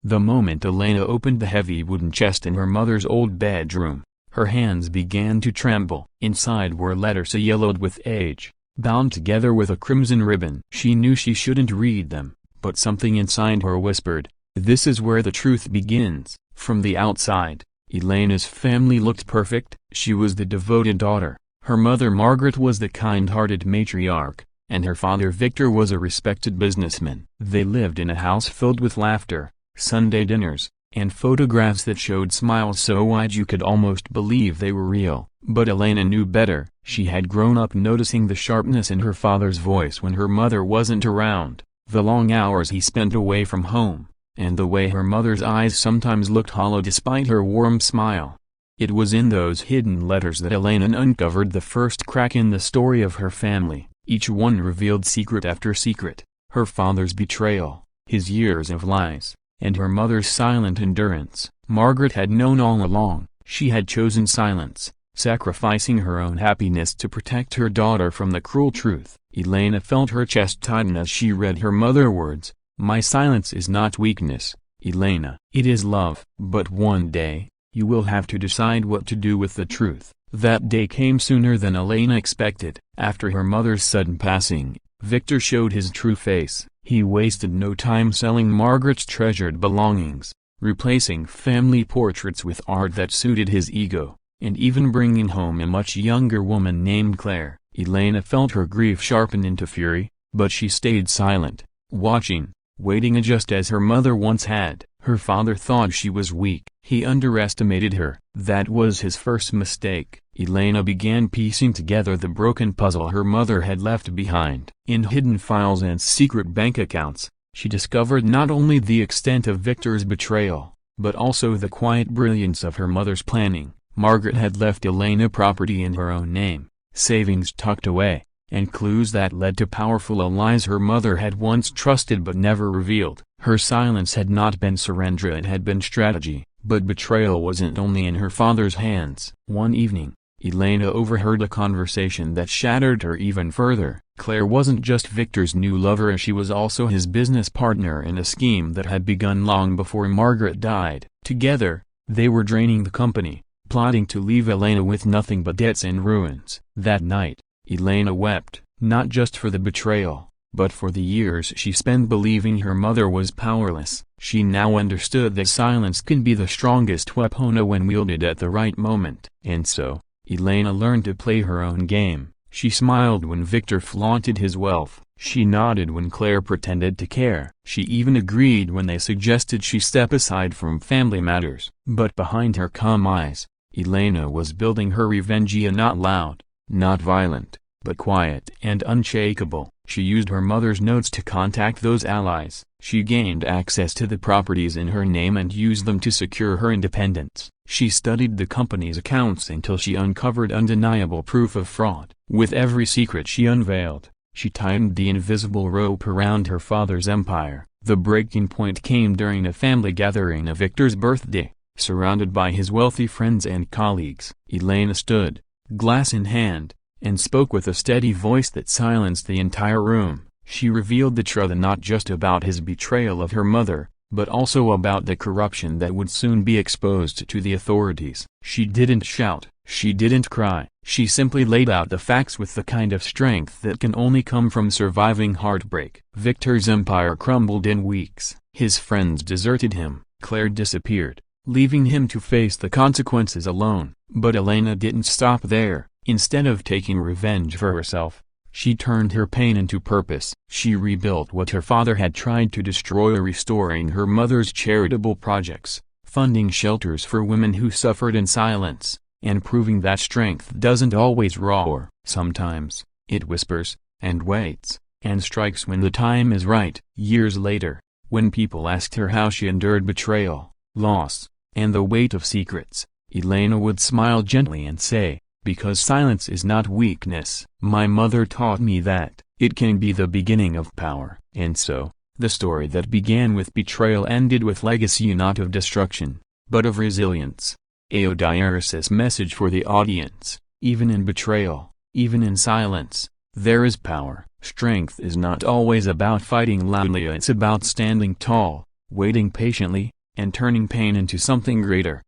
The moment Elena opened the heavy wooden chest in her mother's old bedroom, her hands began to tremble. Inside were letters yellowed with age, bound together with a crimson ribbon. She knew she shouldn't read them, but something inside her whispered, "This is where the truth begins." From the outside, Elena's family looked perfect. She was the devoted daughter, her mother Margaret was the kind-hearted matriarch, and her father Victor was a respected businessman. They lived in a house filled with laughter, Sunday dinners, and photographs that showed smiles so wide you could almost believe they were real. But Elena knew better. She had grown up noticing the sharpness in her father's voice when her mother wasn't around, the long hours he spent away from home, and the way her mother's eyes sometimes looked hollow despite her warm smile. It was in those hidden letters that Elena uncovered the first crack in the story of her family. Each one revealed secret after secret: her father's betrayal, his years of lies, and her mother's silent endurance. Margaret had known all along. She had chosen silence, sacrificing her own happiness to protect her daughter from the cruel truth. Elena felt her chest tighten as she read her mother's words. "My silence is not weakness, Elena. It is love." But one day, you will have to decide what to do with the truth. That day came sooner than Elena expected. After her mother's sudden passing, Victor showed his true face. He wasted no time selling Margaret's treasured belongings, replacing family portraits with art that suited his ego, and even bringing home a much younger woman named Claire. Elena felt her grief sharpen into fury, but she stayed silent, watching, waiting just as her mother once had. Her father thought she was weak. He underestimated her. That was his first mistake. Elena began piecing together the broken puzzle her mother had left behind. In hidden files and secret bank accounts, she discovered not only the extent of Victor's betrayal, but also the quiet brilliance of her mother's planning. Margaret had left Elena property in her own name, savings tucked away, and clues that led to powerful allies her mother had once trusted but never revealed. Her silence had not been surrender, it had been strategy. But betrayal wasn't only in her father's hands. One evening, Elena overheard a conversation that shattered her even further. Claire wasn't just Victor's new lover, she was also his business partner in a scheme that had begun long before Margaret died. Together, they were draining the company, plotting to leave Elena with nothing but debts and ruins. That night, Elena wept, not just for the betrayal, but for the years she spent believing her mother was powerless. She now understood that silence can be the strongest weapon when wielded at the right moment. And so, Elena learned to play her own game. She smiled when Victor flaunted his wealth. She nodded when Claire pretended to care. She even agreed when they suggested she step aside from family matters. But behind her calm eyes, Elena was building her revenge, not loud, not violent, but quiet and unshakable. She used her mother's notes to contact those allies. She gained access to the properties in her name and used them to secure her independence. She studied the company's accounts until she uncovered undeniable proof of fraud. With every secret she unveiled, she tightened the invisible rope around her father's empire. The breaking point came during a family gathering of Victor's birthday. Surrounded by his wealthy friends and colleagues, Elena stood, glass in hand, and spoke with a steady voice that silenced the entire room. She revealed the truth not just about his betrayal of her mother, but also about the corruption that would soon be exposed to the authorities. She didn't shout, she didn't cry, she simply laid out the facts with the kind of strength that can only come from surviving heartbreak. Victor's empire crumbled in weeks. His friends deserted him. Claire disappeared, leaving him to face the consequences alone. But Elena didn't stop there. Instead of taking revenge for herself, she turned her pain into purpose. She rebuilt what her father had tried to destroy, restoring her mother's charitable projects, funding shelters for women who suffered in silence, and proving that strength doesn't always roar. Sometimes, it whispers, and waits, and strikes when the time is right. Years later, when people asked her how she endured betrayal, loss, and the weight of secrets, Elena would smile gently and say, "Because silence is not weakness. My mother taught me that it can be the beginning of power." And so, the story that began with betrayal ended with legacy not of destruction, but of resilience. Aodiaris' message for the audience: even in betrayal, even in silence, there is power. Strength is not always about fighting loudly, it's about standing tall, waiting patiently, and turning pain into something greater.